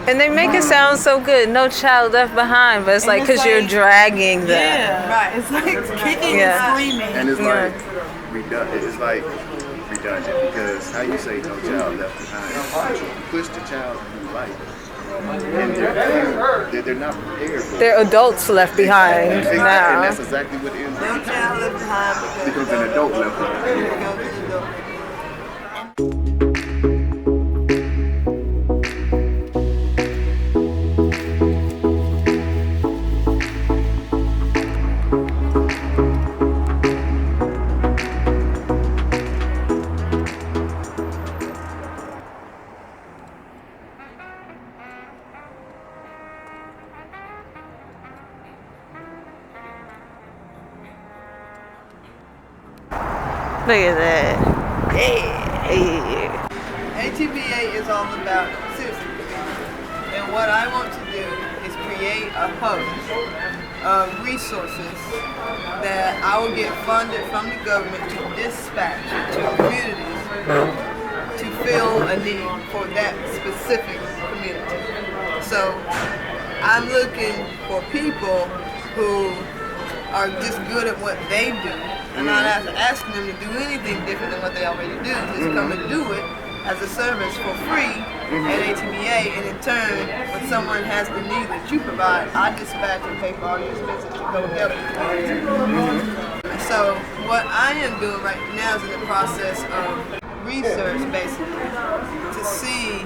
And they make it sound so good, no child left behind, but it's like because you're dragging them. Yeah, right. It's like kicking and screaming. And it's like redundant. It's like redundant because how you say no child left behind? Push the child through life. And they're not prepared for it. They're adults left behind now. And that's exactly what it is. No child left behind Becomes an adult left behind. Look at that. Hey. ATBA is all about citizenship. And what I want to do is create a hub of resources that I will get funded from the government to dispatch to communities to fill a need for that specific community. So I'm looking for people who are just good at what they do. I'm not asking them to do anything different than what they already do. Just come and do it as a service for free at ATBA, and in turn, when someone has the need that you provide, I dispatch and pay for all your expenses to go help you. So what I am doing right now is in the process of research, basically, to see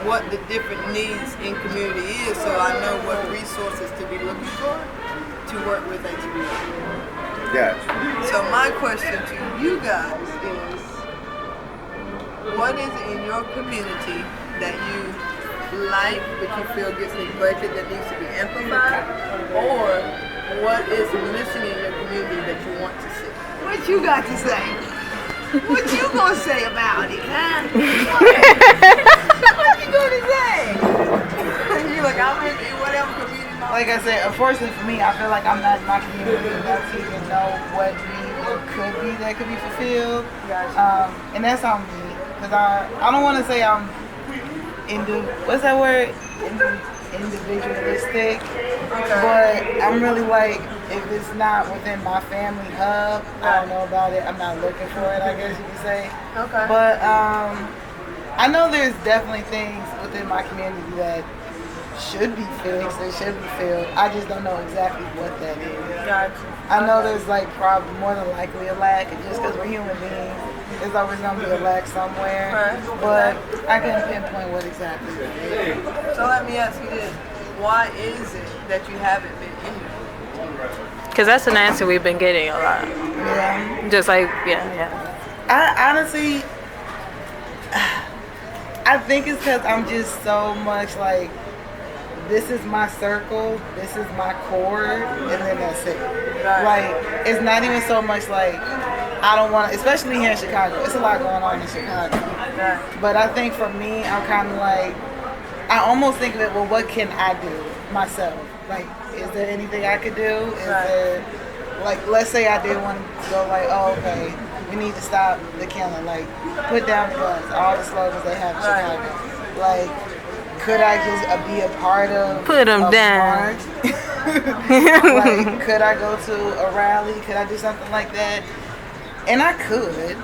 what the different needs in community is, so I know what resources to be looking for to work with ATBA. Gotcha. So my question to you guys is, what is it in your community that you like but you feel gets neglected that needs to be amplified? Or what is missing in your community that you want to see? What you got to say? What you gonna say about it, huh? What you gonna say? You like, I'm in whatever community. Like I said, unfortunately for me, I feel like I'm not in my community enough to even know what need it could be that could be fulfilled. And that's on me. Because I don't want to say I'm what's that word? Individualistic. But I'm really like, if it's not within my family hub, I don't know about it. I'm not looking for it, I guess you could say. Okay. But I know there's definitely things within my community that should be fixed, they should be filled. I just don't know exactly what that is. Gotcha. I know there's like probably more than likely a lack, and just because we're human beings, there's always going to be a lack somewhere. Right. But I can't pinpoint what exactly it is. So let me ask you this. Why is it that you haven't been in there? Because that's an answer we've been getting a lot. Yeah. Just like, yeah. I honestly, I think it's because I'm just so much like, this is my circle, this is my core, and then that's it. Right. Like, it's not even so much like, I don't want to, especially here in Chicago, it's a lot going on in Chicago. Right. But I think for me, I'm kind of like, I almost think of it, well, what can I do myself? Like, is there anything I could do? Is there, like, let's say I did want to go like, oh, okay, we need to stop the killing, like, put down the guns, all the slogans they have in Chicago. Like, could I just be a part of Put them down. Like, could I go to a rally? Could I do something like that? And I could,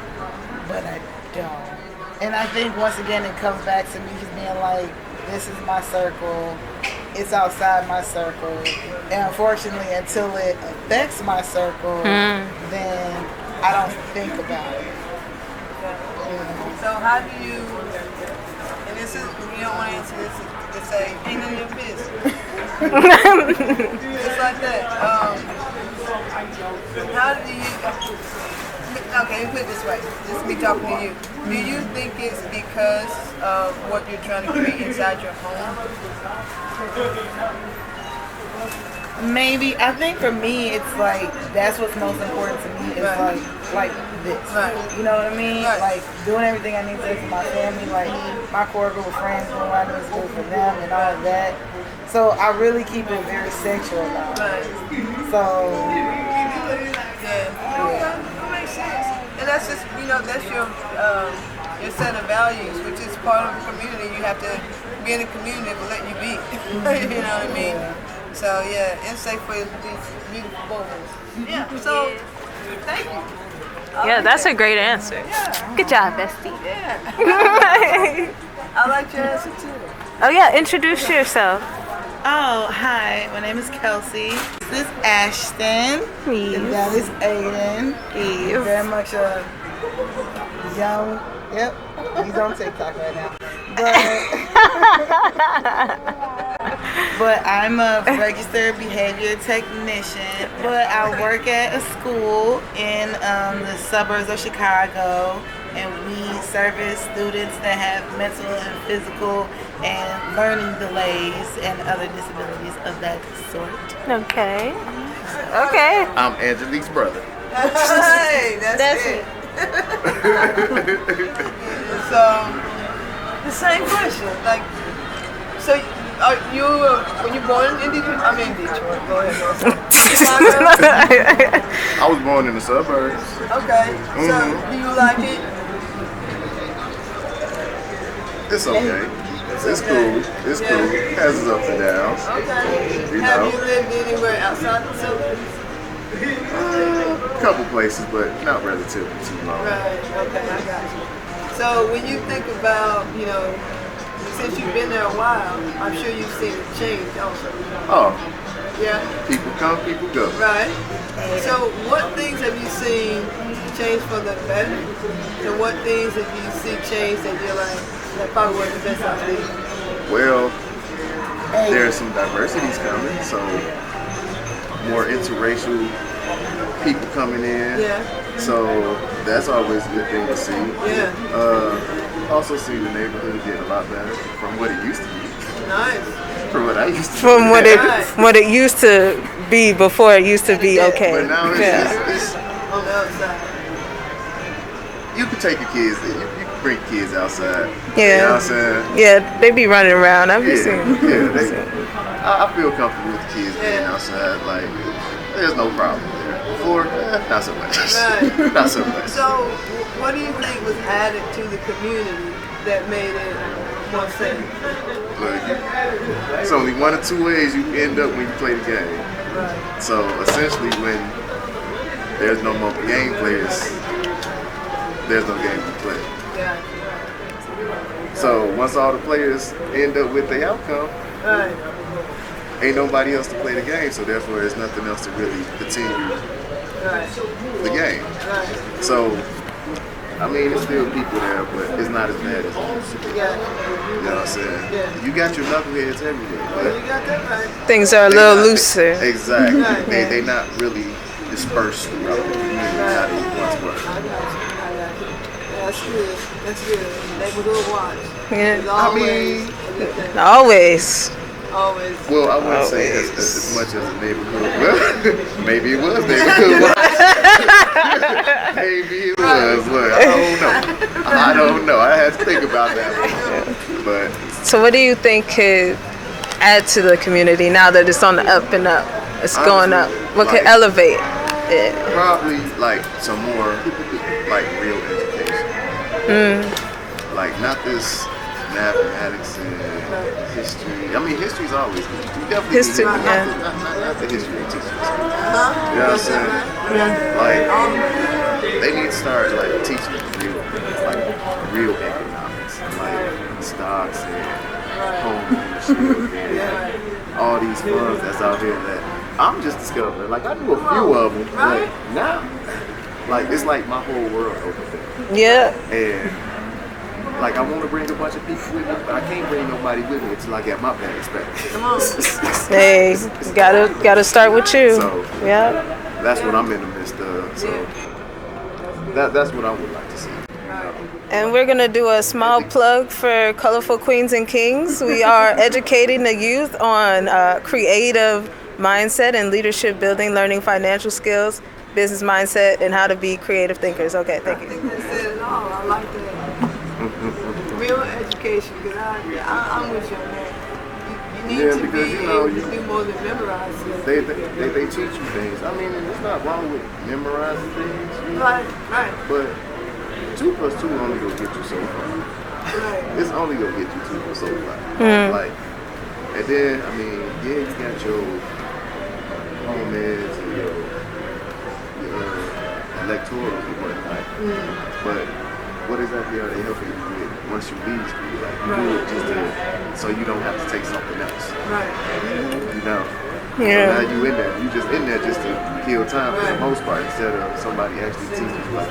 but I don't. And I think once again it comes back to me just being like, this is my circle. It's outside my circle. And unfortunately, until it affects my circle, then I don't think about it. So how do you, and this is, you don't want to answer this, to say, ain't none of your business. Just like that. How do you, okay, let me put it this way, just me talking to you. Do you think it's because of what you're trying to create inside your home? Maybe. I think for me, it's like, that's what's most important to me is like this. Right. You know what I mean? Right. Like doing everything I need to do for my family, like my core group of friends, doing what I need to do for them and all of that. So I really keep it very sensual now. Right. So Yeah. That makes sense. And that's just, you know, that's your set of values, which is part of the community. You have to being in a community will let you be. You know what I mean? So yeah, and safe for these beautiful moments. Yeah. So thank you. Yeah, that's a great answer. Yeah. Good job, bestie. Yeah. I like your answer too. Oh yeah, introduce yourself. Oh, hi. My name is Kelsey. This is Ashton. And that is Aiden. He's very much a young. Yep. He's on TikTok right now. But I'm a registered behavior technician. But I work at a school in the suburbs of Chicago. And we service students that have mental and physical and learning delays and other disabilities of that sort. Okay. Okay. I'm Angelique's brother. Hey, that's it. So the same question. Like, so were you born in Detroit? I'm in Detroit. Go ahead. I was born in the suburbs. Okay. So do you like it? It's okay. It's cool. It's cool. It has its ups and downs. Okay. You Have know. you lived anywhere outside the suburbs? A couple places, but not relatively too long. Right. Okay, I got you. So when you think about, since you've been there a while, I'm sure you've seen it change also. Oh, Yeah. people come, people go. Right. So what things have you seen change for the better? And what things have you seen change that you're like, that probably wasn't the best idea? Well, there's some diversities coming, so more interracial people coming in. Yeah. So that's always a good thing to see. Yeah. Also see the neighborhood get a lot better from what it used to be. Nice. From what I used to From what Right. what it used to be before it used to be okay. But now it's On the outside. you can take your kids there. You can bring kids outside. Yeah. You know what I'm saying? Yeah, they be running around. I've been seeing. I feel comfortable with the kids being outside. Like, there's no problem there. Before, not so much. Right. Not so much. So what do you think was added to the community that made it more safe? Look, it's only one or two ways you end up when you play the game. Right. So essentially, when there's no more game players, there's no game to play. Yeah. So once all the players end up with the outcome, Right. ain't nobody else to play the game. So therefore, there's nothing else to really continue Right. the game. Right. So, I mean, there's still people there, but it's not as bad as it used to be. Yeah. You know what I'm saying? Yeah. You got your knuckleheads everywhere, You but got that right. Things are a they little not- looser. Exactly. Right. They not really dispersed throughout the community how they once were. I got you. Yeah, that's good. That's good. Neighborhood watch. Yeah. It's I always mean, a good thing. Always. Always. well, I wouldn't say as much as a neighborhood. Well, maybe it was neighborhood watch. Maybe it was. Look, I don't know. I had to think about that one. But So what do you think could add to the community now that it's on the up and up? It's going up. What could like- elevate it? probably like some more like real education. Like not this mathematics and history. I mean, history's always good. You definitely History, need yeah. not the history teachers. You know what I'm saying? Like they need to start like teaching real economics, like stocks and home ownership and all these funds that's out here that I'm just discovering. Like I knew a few of them, but now, like it's like my whole world over there. Yeah. And like I want to bring a bunch of people with me, but I can't bring nobody with me until I get my bags back. Come on. Hey, gotta start with you. So Yeah. that's what I'm in the midst of. So that's what I would like to see. And we're gonna do a small plug for Colorful Queens and Kings. We are educating the youth on creative mindset and leadership building, learning financial skills, business mindset, and how to be creative thinkers. Okay, thank I you. think that said it all. I like that. Real education, because I'm with you on that. You need to because, be you know, able to do more than memorize it. They teach you things. I mean, it's not wrong with memorizing things, you know, Right, right. but 2 + 2 only gonna get you so far. It's only gonna get you to so far. Like, and then I mean, yeah, you got your home eds and your electorals and whatnot. But what exactly are they helping you with once you leave school? Like, you do it just so you don't have to take something else. You know. Yeah. So now you in there. You just in there just to kill time for the most part, instead of somebody actually teaching you like,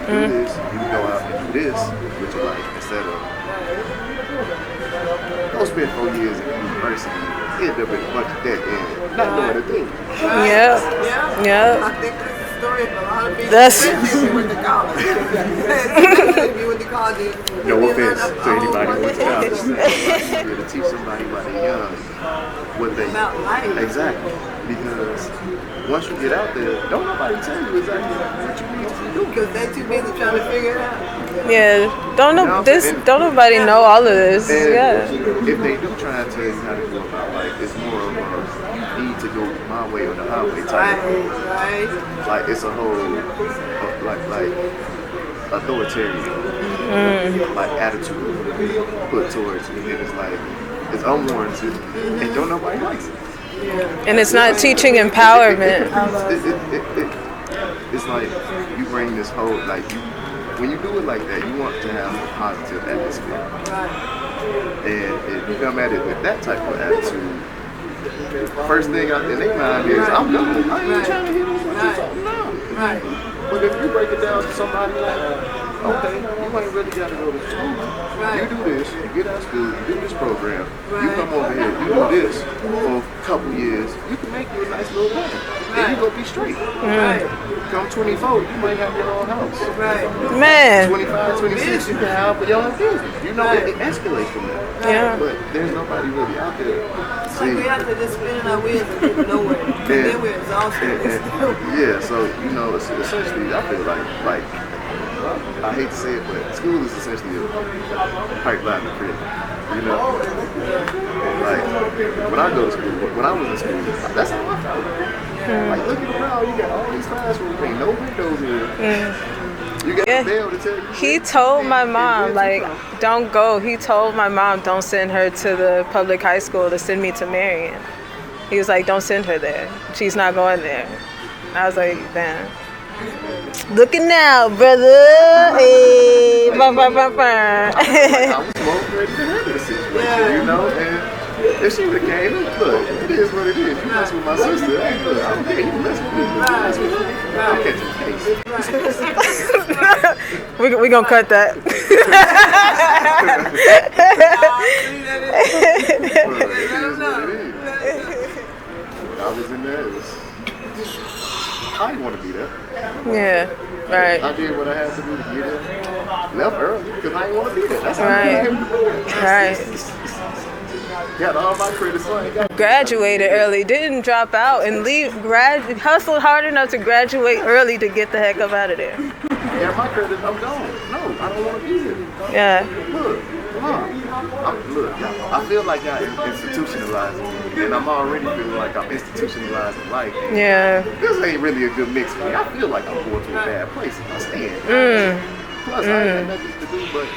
you do this, you go out and do this with your life, instead of go spend 4 years in university, end up in a bunch of debt and not knowing a thing. Yeah. I think that's the story of a lot of people. That's- Especially if you went to college. If you went to college. No offense to anybody who went to college. To teach somebody while they're young what they About life. exactly, because once you get out there, don't nobody tell you exactly what you need to do. Because they're too busy trying to figure it out. Yeah. Don't nobody know all of this. And Yeah. if they do try and tell you how to go about life, it's more of a you need to go my way or the highway type. Right. Like it's a whole like authoritarian like attitude put towards it, and then it's like it's unwarranted and don't nobody likes it. And it's not teaching empowerment. It's like you bring this whole like when you do it like that, you want to have a positive atmosphere. And if you come at it with that type of attitude, first thing out in their mind is, I'm done. I ain't trying to hit them with something now. But if you break it down to somebody like, okay, you ain't really got to go to school. You do this, you get out of school, you do this program, you come over here, you do this for a couple years, you can make you a nice little money. And you gonna be straight. Come 24, you might have your own house. Man. 25, 26, you can have your own business. You know, it escalates from there. Yeah. But there's nobody really out there. It's like we have to just spin our wheels and get nowhere. And then we're exhausted. Yeah, so you know, essentially, I feel like I hate to say it, but school is essentially a pipeline to prison. You know, like when I go to school, when I was in school, that's how I felt. Like looking around, you got all these classrooms, ain't no windows here. You got a bell to tell you. He told my mom, like, don't go. He told my mom, don't send her to the public high school, to send me to Marion. He was like, don't send her there. She's not going there. I was like, damn. Looking now, brother. Hey, I was more ready to handle the situation, you know? And if she would have came, look, it is what it is. You mess with my sister, hey, look, I don't care. You mess with me, you mess with me. I'll catch your case. we gonna cut that. I was in there, I didn't want to be there. Yeah, right. I did what I had to do to get there. Left early because I didn't want to be there. That's how Right. Got all my credits on. Graduated early, didn't drop out and leave. Hustled hard enough to graduate early to get the heck up out of there. Yeah, my credits, I'm gone. No, I don't want to be here. Yeah. Look, I feel like I institutionalized it, and I'm already feeling like I'm institutionalizing life. Yeah. This ain't really a good mix for me. I feel like I'm going to a bad place. I stand. Plus, I ain't got nothing to do but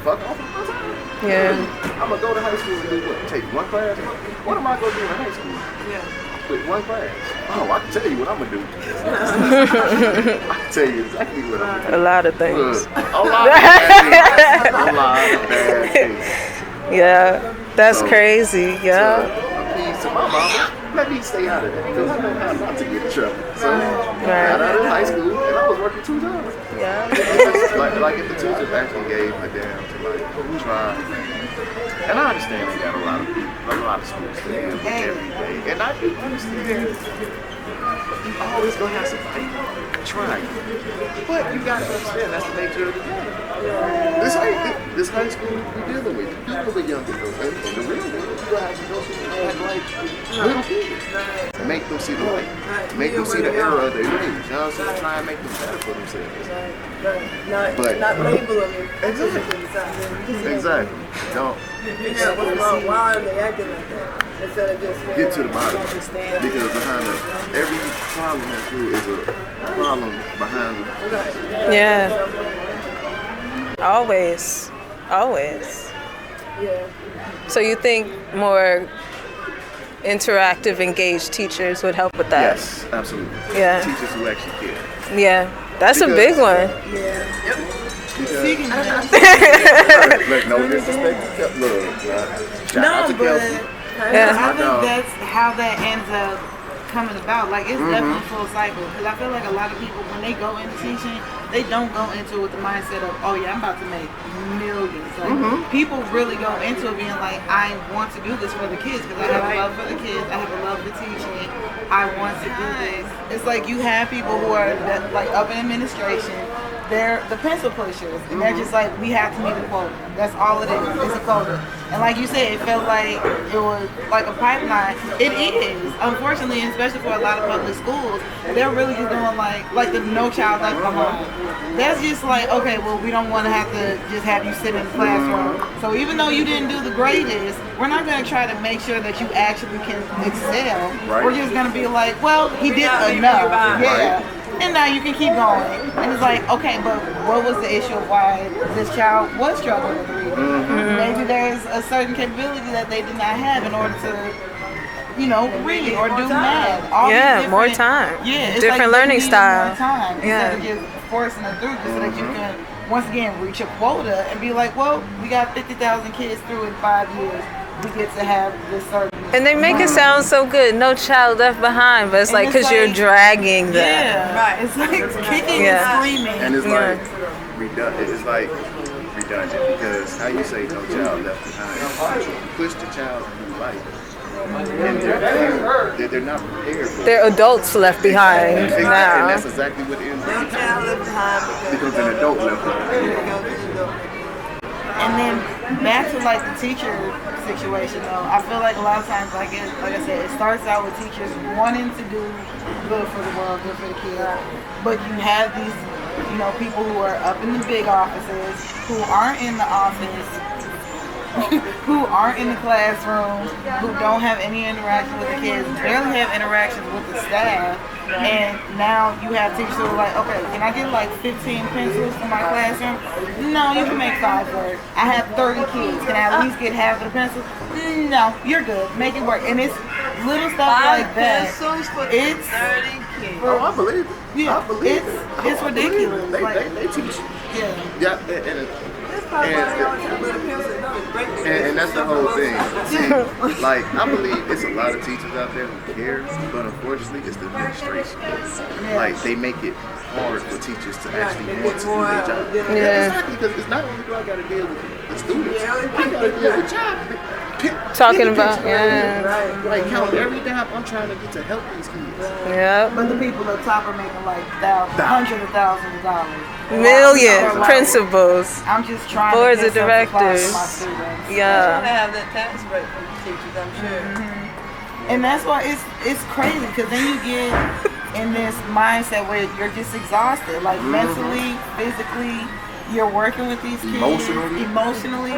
fuck off with my time. Yeah. I'm gonna go to high school and do what? Take one class? What am I gonna do in high school? With one class? Oh, I can tell you what I'm gonna do. I can tell you exactly what I'm gonna do. A lot of things. A lot of bad things. Yeah, that's crazy. Yeah. Appease to my mama, let me stay out of that because I know how not to get in trouble. So I got out of high school and I was working 2 jobs. Yeah. like if the teachers actually gave a damn to like try. And I understand they got a lot of schools to deal with every day. And I do understand you always gonna have somebody trying. But you gotta understand that's the nature of the game. This high school we dealing with. You dealing with young people. And the real one, you gotta have to go through like little kids. Make them see the light. Make them see the error of their ways. You know what I'm saying? Try and make them better for themselves. Not label them. Exactly. Don't Why are they acting like that? Instead of just get to the bottom. Because behind every problem in school is a problem behind it. Yeah. Always. Always. Yeah. So you think more interactive, engaged teachers would help with that? Yes, absolutely. Yeah. Teachers who actually care. Yeah. That's a Because- big one. Yeah. Yep. Because, Speaking of that, look, no disrespect to look, shout out to no, but Kelsey. Yeah. I think No. that's how that ends up coming about. Like, it's definitely full cycle. Because I feel like a lot of people, when they go into teaching, they don't go into it with the mindset of, oh yeah, I'm about to make millions. Like, people really go into it being like, I want to do this for the kids because I have a love for the kids. I have a love for teaching. I want to do this. It's like you have people who are like up in administration. They're the pencil pushers, and they're just like, we have to meet a quota. That's all it is. It's a quota. And like you said, it felt like it was like a pipeline. It is, unfortunately, especially for a lot of public schools, they're really just doing like the No Child Left Behind. That's just like, okay, well, we don't want to have to just have you sit in the classroom. So even though you didn't do the greatest, we're not going to try to make sure that you actually can excel. Right. We're just going to be like, well, he did enough. Yeah. And now you can keep going. And it's like, okay, but what was the issue of why this child was struggling with reading? Maybe there's a certain capability that they did not have in order to, read or do math. All these Yeah, more different- time. Yeah, it's Different like they learning need style. More time Yeah. instead of just forcing it through, just so that you can once again reach a quota and be like, well, we got 50,000 kids through in 5 years. We get to have this certain. And they make it sound so good, no child left behind, but it's And like it's because you're like- dragging them. Yeah, Right. It's like kicking Yeah. and screaming. And it's Yeah. like redundant. It's like redundant because how you say no child left behind? You push the child through life, and they're not prepared for it. They're adults left behind And now. that's exactly what it ends No up child left behind becomes an adult left behind. because And then back to like the teacher situation though, I feel like a lot of times, like I said, it starts out with teachers wanting to do good for the world, good for the kids, but you have these, people who are up in the big offices, who aren't in the office, who aren't in the classroom, who don't have any interaction with the kids, barely have interactions with the staff. And now you have teachers who are like, okay, can I get like 15 pencils for my classroom? No, you can make 5 work. I have 30 kids. Can I at least get half of the pencils? No, you're good. Make it work. And it's little stuff like that. pencils for It's 30 kids. Oh, I believe it. Yeah, I believe it's I believe it. ridiculous. They, Like- they teach. yeah. Yeah, That's probably why they always have little pencils. and that's the whole thing. See, like, I believe it's a lot of teachers out there who care, but unfortunately, it's the administration. Like, they make it hard for teachers to actually want to do their job. Yeah. Exactly, because it's not only do I got to deal with the students, I got to deal with y'all. Talking about, yeah. Like, count every dime I'm trying to get to help these kids. Yep. But the people up top are making like hundreds of thousands of dollars. Millions, Like, principals. I'm just trying Boards to of get some supplies directors. for my students. Trying to Yeah. have that tax break for the teachers, I'm sure. And that's why it's crazy because then you get in this mindset where you're just exhausted, like mentally, physically. You're working with these kids emotionally,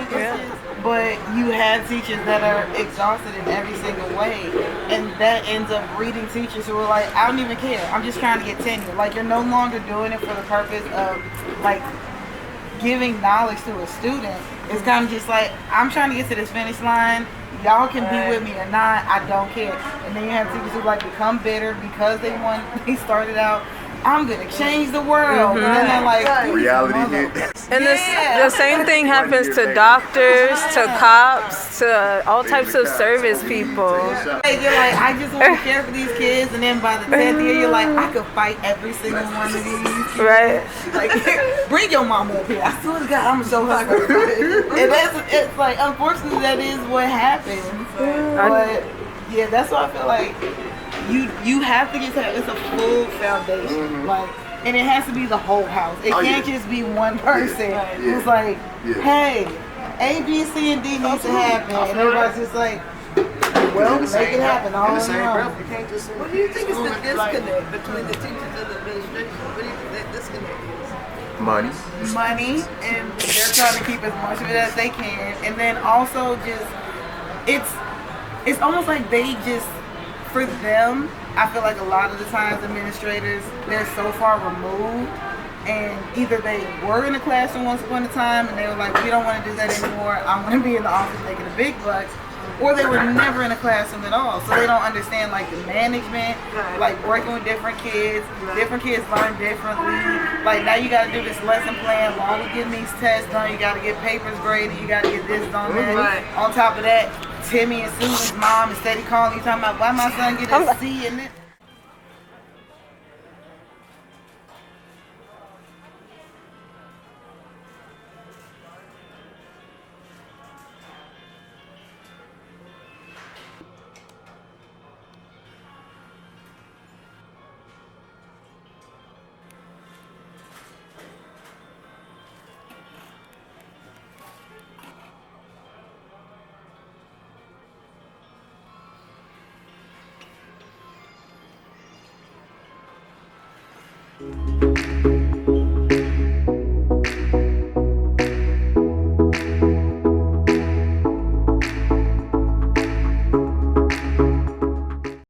but you have teachers that are exhausted in every single way, and that ends up breeding teachers who are like, I don't even care. I'm just trying to get tenure. Like, you're no longer doing it for the purpose of like giving knowledge to a student. It's kind of just like, I'm trying to get to this finish line. Y'all can be with me or not. I don't care. And then you have teachers who like become bitter because they started out, I'm gonna change the world. And then they're like, Reality hit. And the same thing happens to doctors, to cops, to all types of service people. you're like, I just want to care for these kids. And then by the 10th year, you're like, I could fight every single one of these kids. Right? Like, bring your mama up here. I swear to God, I'm gonna show her. And it's like, unfortunately, that is what happens. But yeah, that's why I feel like you have to get to it's a full foundation, like, and it has to be the whole house. It can't just be one person who's like, hey, A, B, C, and D needs to happen, and everybody's just like, well, make it happen all in the same around. breath, you can't just say, What do you think is the disconnect between the teachers and the administration? What do you think that disconnect is? money. And they're trying to keep as much of it as they can, and then also just it's almost like they just, for them, I feel like a lot of the times administrators, they're so far removed and either they were in the classroom once upon a time and they were like, we don't want to do that anymore, I want to be in the office making the big bucks, or they were never in a classroom at all, so they don't understand like the management, like working with different kids learn differently. Like now you got to do this lesson plan while we getting these tests done, you got to get papers graded, you got to get this done, that. On top of that, Timmy and Susan's mom is steady calling you talking about why my son get a C in it.